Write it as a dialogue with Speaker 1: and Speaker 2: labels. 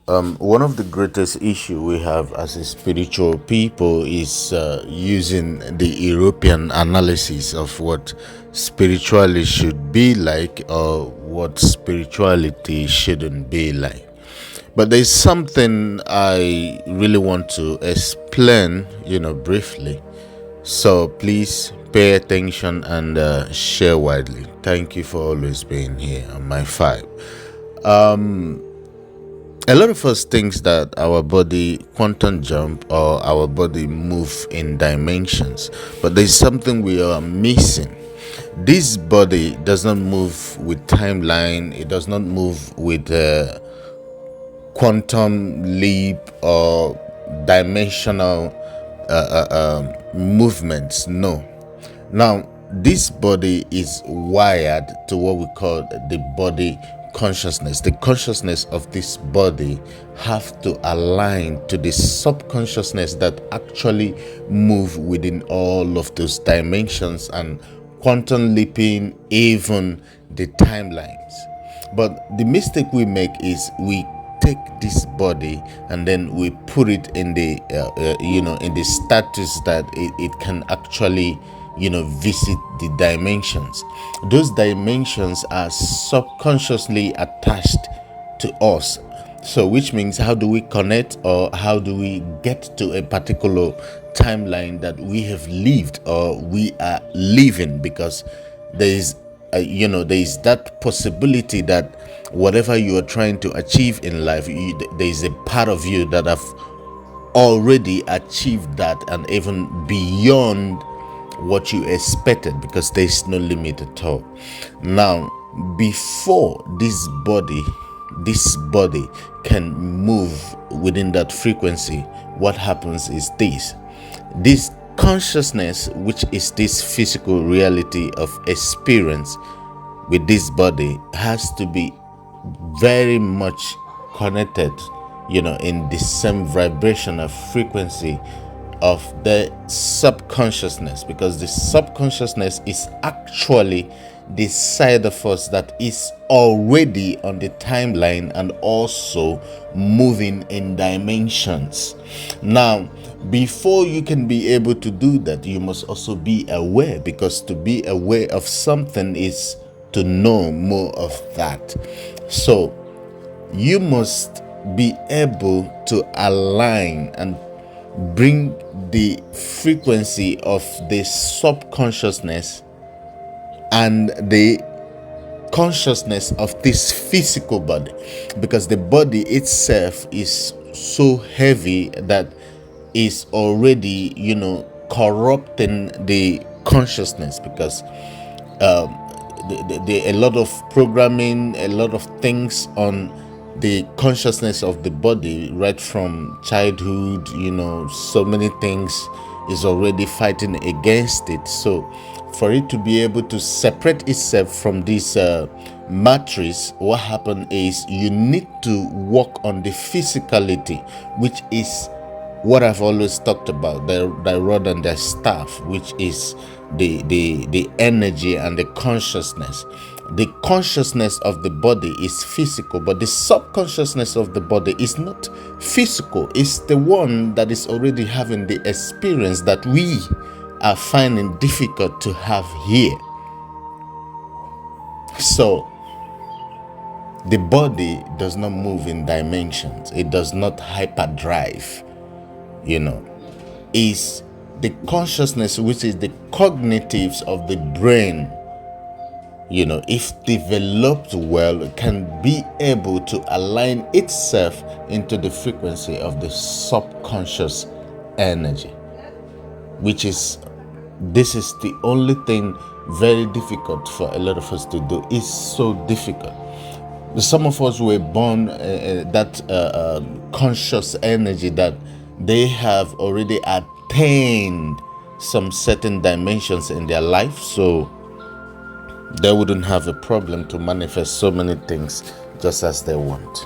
Speaker 1: One of the greatest issue we have as a spiritual people is using the European analysis of what spirituality should be like or what spirituality shouldn't be like. But there's something I really want to explain, briefly. So please pay attention and share widely. Thank you for always being here on my five. A lot of us thinks that our body quantum jump or our body move in dimensions, but there's something we are missing. This body does not move with timeline. It does not move with quantum leap or dimensional movements. No. Now, this body is wired to what we call the body consciousness. The consciousness of this body have to align to the subconsciousness that actually move within all of those dimensions and quantum leaping, even the timelines. But the mistake we make is we take this body and then we put it in the in the status that it can actually visit the dimensions. Those dimensions are subconsciously attached to us. So which means, how do we connect, or how do we get to a particular timeline that we have lived or we are living? Because there is there is that possibility that whatever you are trying to achieve in life, there is a part of you that have already achieved that and even beyond what you expected, because there is no limit at all. Now, before this body can move within that frequency, what happens is this consciousness, which is this physical reality of experience with this body, has to be very much connected in the same vibration of frequency of the subconsciousness, because the subconsciousness is actually the side of us that is already on the timeline and also moving in dimensions. Now, before you can be able to do that, you must also be aware, because to be aware of something is to know more of that. So you must be able to align and bring the frequency of the subconsciousness and the consciousness of this physical body, because the body itself is so heavy that is already corrupting the consciousness, because a lot of programming, a lot of things on the consciousness of the body right from childhood, so many things is already fighting against it. So for it to be able to separate itself from this matrix, what happened is you need to work on the physicality, which is what I've always talked about, the rod and the staff, which is the energy and the consciousness. The consciousness of the body is physical, but the subconsciousness of the body is not physical. It's the one that is already having the experience that we are finding difficult to have here. So the body does not move in dimensions. It does not hyperdrive. Is the consciousness, which is the cognitives of the brain, if developed well, can be able to align itself into the frequency of the subconscious energy, this is the only thing very difficult for a lot of us to do. It's so difficult. Some of us were born that conscious energy that they have already attained some certain dimensions in their life, so they wouldn't have a problem to manifest so many things just as they want.